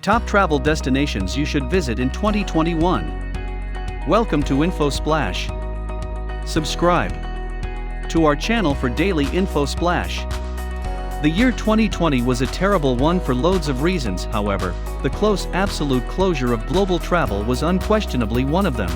Top travel destinations you should visit in 2021. Welcome to InfoSplash. Subscribe to our channel for daily InfoSplash. The year 2020 was a terrible one for loads of reasons. However, the close absolute closure of global travel was unquestionably one of them.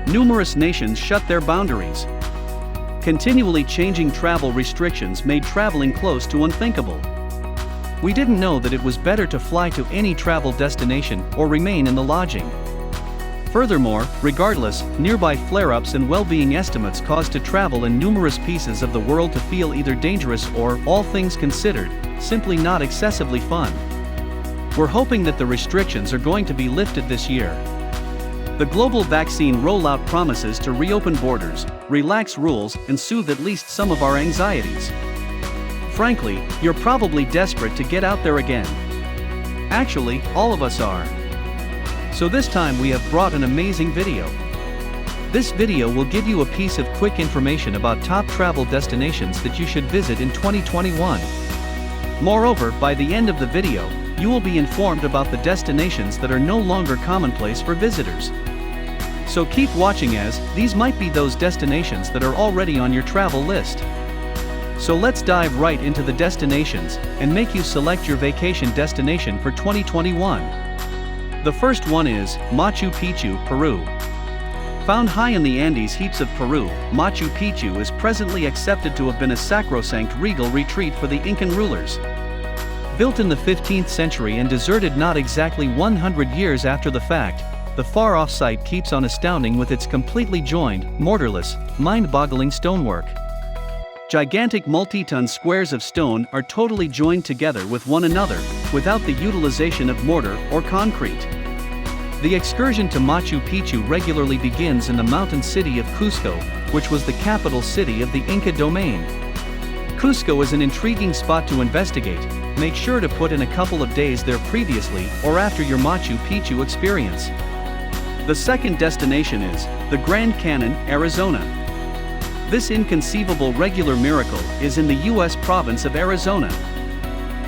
Numerous nations shut their boundaries. Continually changing travel restrictions made traveling close to unthinkable. We didn't know that it was better to fly to any travel destination or remain in the lodging. Furthermore, regardless, nearby flare-ups and well-being estimates caused to travel in numerous pieces of the world to feel either dangerous or, all things considered, simply not excessively fun. We're hoping that the restrictions are going to be lifted this year. The global vaccine rollout promises to reopen borders, relax rules, and soothe at least some of our anxieties. Frankly, you're probably desperate to get out there again. Actually, all of us are. So this time we have brought an amazing video. This video will give you a piece of quick information about top travel destinations that you should visit in 2021. Moreover, by the end of the video, you will be informed about the destinations that are no longer commonplace for visitors. So keep watching, as these might be those destinations that are already on your travel list. So let's dive right into the destinations and make you select your vacation destination for 2021. The first one is Machu Picchu, Peru. Found high in the Andes heaps of Peru, Machu Picchu is presently accepted to have been a sacrosanct regal retreat for the Incan rulers. Built in the 15th century and deserted not exactly 100 years after the fact, the far-off site keeps on astounding with its completely joined, mortarless, mind-boggling stonework. Gigantic multi-ton squares of stone are totally joined together with one another, without the utilization of mortar or concrete. The excursion to Machu Picchu regularly begins in the mountain city of Cusco, which was the capital city of the Inca domain. Cusco is an intriguing spot to investigate. Make sure to put in a couple of days there previously or after your Machu Picchu experience. The second destination is the Grand Canyon, Arizona. This inconceivable regular miracle is in the U.S. province of Arizona.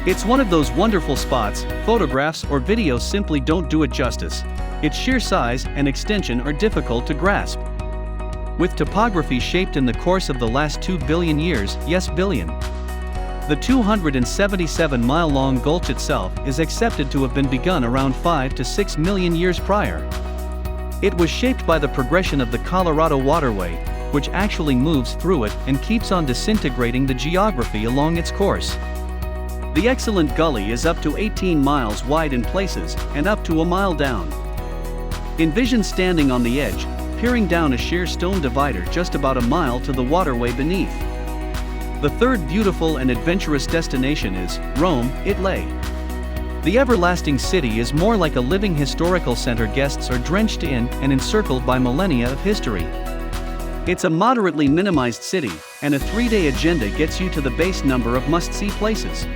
It's one of those wonderful spots, photographs or videos simply don't do it justice. Its sheer size and extension are difficult to grasp. With topography shaped in the course of the last 2 billion years, yes billion. The 277-mile-long gulch itself is accepted to have been begun around 5 to 6 million years prior. It was shaped by the progression of the Colorado waterway, which actually moves through it and keeps on disintegrating the geography along its course. The excellent gully is up to 18 miles wide in places and up to a mile down. Envision standing on the edge, peering down a sheer stone divider just about a mile to the waterway beneath. The third beautiful and adventurous destination is Rome, Italy. The everlasting city is more like a living historical center guests are drenched in and encircled by millennia of history. It's a moderately minimized city, and a 3-day agenda gets you to the base number of must-see places.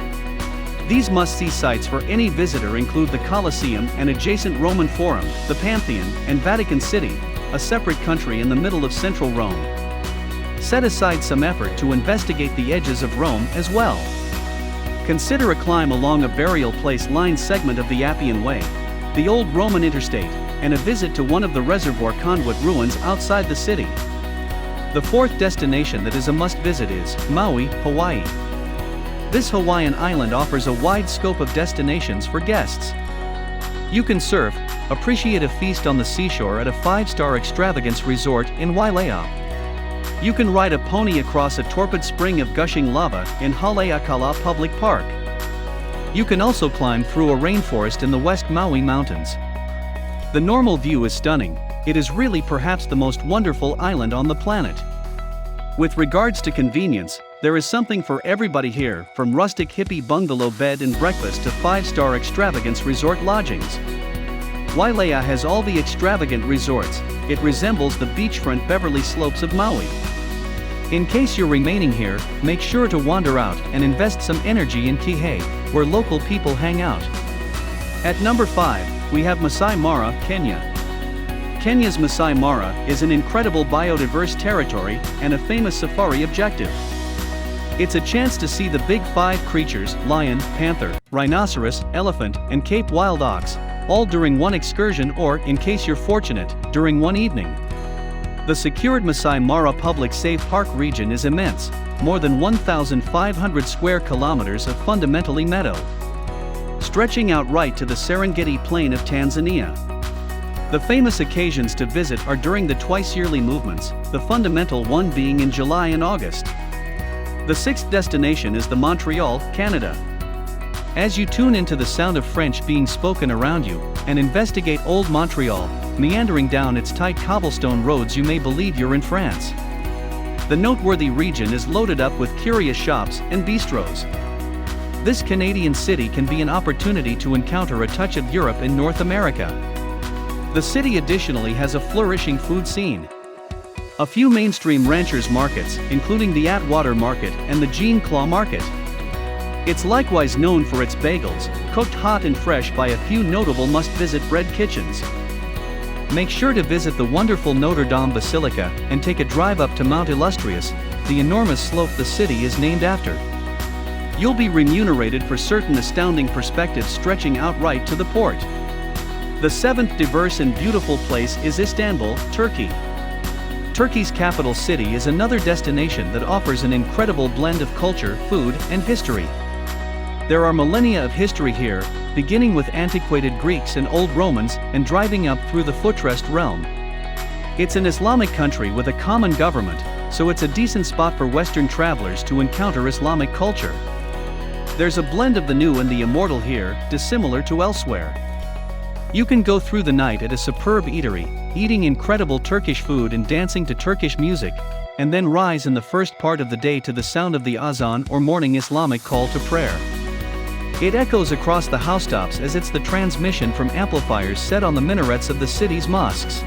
These must-see sites for any visitor include the Colosseum and adjacent Roman Forum, the Pantheon, and Vatican City, a separate country in the middle of central Rome. Set aside some effort to investigate the edges of Rome as well. Consider a climb along a burial place-lined segment of the Appian Way, the old Roman interstate, and a visit to one of the reservoir conduit ruins outside the city. The fourth destination that is a must-visit is Maui, Hawaii. This Hawaiian island offers a wide scope of destinations for guests. You can surf, appreciate a feast on the seashore at a 5-star extravagance resort in Wailea. You can ride a pony across a torpid spring of gushing lava in Haleakala Public Park. You can also climb through a rainforest in the West Maui Mountains. The normal view is stunning. It is really perhaps the most wonderful island on the planet. With regards to convenience, there is something for everybody here, from rustic hippie bungalow bed and breakfast to 5-star extravagance resort lodgings. Wailea has all the extravagant resorts. It resembles the beachfront Beverly slopes of Maui. In case you're remaining here, make sure to wander out and invest some energy in Kihei, where local people hang out. At number 5, we have Maasai Mara, Kenya. Kenya's Maasai Mara is an incredible biodiverse territory and a famous safari objective. It's a chance to see the big five creatures: lion, panther, rhinoceros, elephant, and Cape wild ox, all during one excursion or, in case you're fortunate, during one evening. The secured Masai Mara Public Safe Park region is immense, more than 1,500 square kilometers of fundamentally meadow, stretching out right to the Serengeti Plain of Tanzania. The famous occasions to visit are during the twice-yearly movements, the fundamental one being in July and August. The sixth destination is the Montreal, Canada. As you tune into the sound of French being spoken around you, and investigate Old Montreal, meandering down its tight cobblestone roads, you may believe you're in France. The noteworthy region is loaded up with curious shops and bistros. This Canadian city can be an opportunity to encounter a touch of Europe in North America. The city additionally has a flourishing food scene. A few mainstream ranchers' markets, including the Atwater Market and the Jean Claude Market. It's likewise known for its bagels, cooked hot and fresh by a few notable must-visit bread kitchens. Make sure to visit the wonderful Notre Dame Basilica and take a drive up to Mount Illustrious, the enormous slope the city is named after. You'll be remunerated for certain astounding perspectives stretching out right to the port. The seventh diverse and beautiful place is Istanbul, Turkey. Turkey's capital city is another destination that offers an incredible blend of culture, food, and history. There are millennia of history here, beginning with antiquated Greeks and old Romans and driving up through the Footrest realm. It's an Islamic country with a common government, so it's a decent spot for Western travelers to encounter Islamic culture. There's a blend of the new and the immortal here, dissimilar to elsewhere. You can go through the night at a superb eatery, eating incredible Turkish food and dancing to Turkish music, and then rise in the first part of the day to the sound of the azan or morning Islamic call to prayer. It echoes across the housetops as it's the transmission from amplifiers set on the minarets of the city's mosques.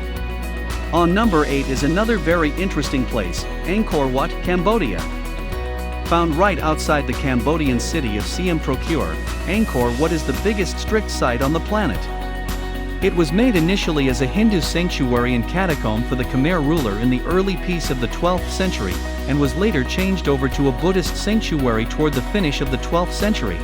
On number 8 is another very interesting place, Angkor Wat, Cambodia. Found right outside the Cambodian city of Siem Procure, Angkor Wat is the biggest strict site on the planet. It was made initially as a Hindu sanctuary and catacomb for the Khmer ruler in the early piece of the 12th century, and was later changed over to a Buddhist sanctuary toward the finish of the 12th century.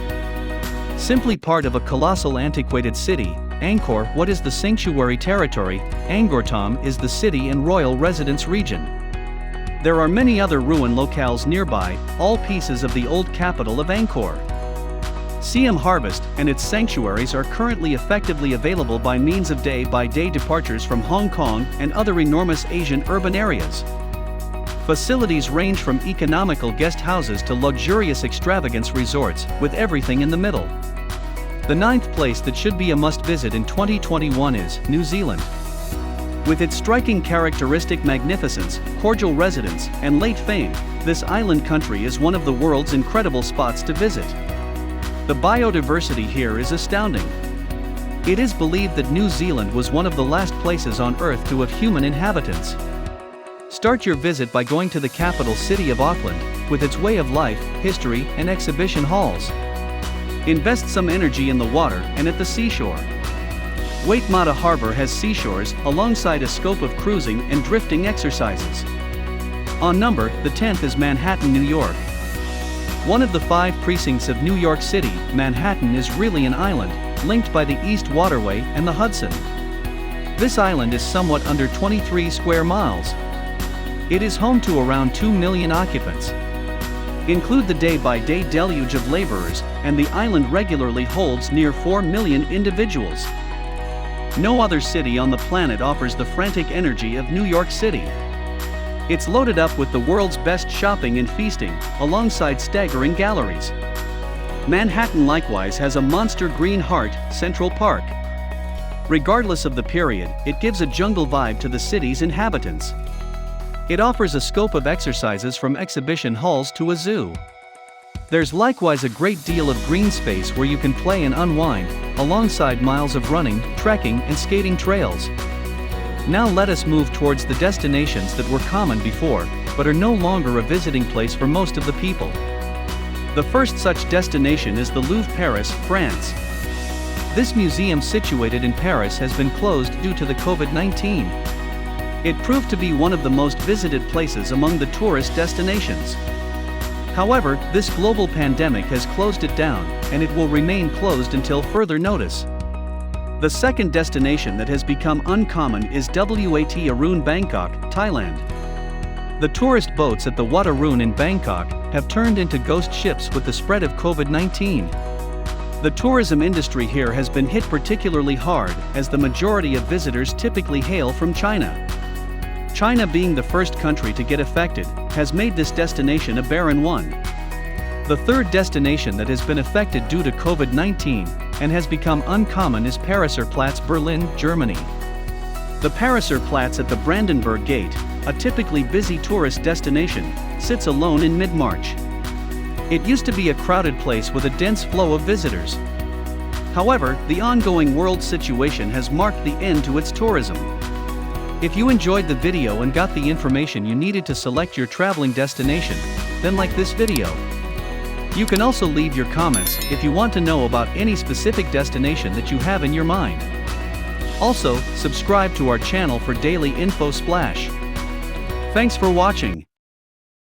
Simply part of a colossal antiquated city, Angkor Wat is the sanctuary territory, Angkor is the city and royal residence region. There are many other ruin locales nearby, all pieces of the old capital of Angkor. Siem Harvest and its sanctuaries are currently effectively available by means of day-by-day departures from Hong Kong and other enormous Asian urban areas. Facilities range from economical guest houses to luxurious extravagance resorts, with everything in the middle. The ninth place that should be a must-visit in 2021 is New Zealand. With its striking characteristic magnificence, cordial residents, and late fame, this island country is one of the world's incredible spots to visit. The biodiversity here is astounding. It is believed that New Zealand was one of the last places on Earth to have human inhabitants. Start your visit by going to the capital city of Auckland, with its way of life, history, and exhibition halls. Invest some energy in the water and at the seashore. Waitemata Harbor has seashores, alongside a scope of cruising and drifting exercises. On number, the 10th is Manhattan, New York. One of the 5 precincts of New York City, Manhattan is really an island, linked by the East Waterway and the Hudson. This island is somewhat under 23 square miles. It is home to around 2 million occupants. Include the day-by-day deluge of laborers, and the island regularly holds near 4 million individuals. No other city on the planet offers the frantic energy of New York City. It's loaded up with the world's best shopping and feasting, alongside staggering galleries. Manhattan likewise has a monster green heart, Central Park. Regardless of the period, it gives a jungle vibe to the city's inhabitants. It offers a scope of exercises from exhibition halls to a zoo. There's likewise a great deal of green space where you can play and unwind, alongside miles of running, trekking, and skating trails. Now let us move towards the destinations that were common before, but are no longer a visiting place for most of the people. The first such destination is the Louvre, Paris, France. This museum situated in Paris has been closed due to the COVID-19. It proved to be one of the most visited places among the tourist destinations. However, this global pandemic has closed it down, and it will remain closed until further notice. The second destination that has become uncommon is Wat Arun Bangkok, Thailand. The tourist boats at the Wat Arun in Bangkok have turned into ghost ships with the spread of COVID-19. The tourism industry here has been hit particularly hard, as the majority of visitors typically hail from China. China, being the first country to get affected, has made this destination a barren one. The third destination that has been affected due to COVID-19 and has become uncommon is Pariserplatz, Berlin, Germany. The Pariserplatz at the Brandenburg Gate, a typically busy tourist destination, sits alone in mid-March. It used to be a crowded place with a dense flow of visitors. However, the ongoing world situation has marked the end to its tourism. If you enjoyed the video and got the information you needed to select your traveling destination, then like this video. You can also leave your comments if you want to know about any specific destination that you have in your mind. Also, subscribe to our channel for daily InfoSplash. Thanks for watching.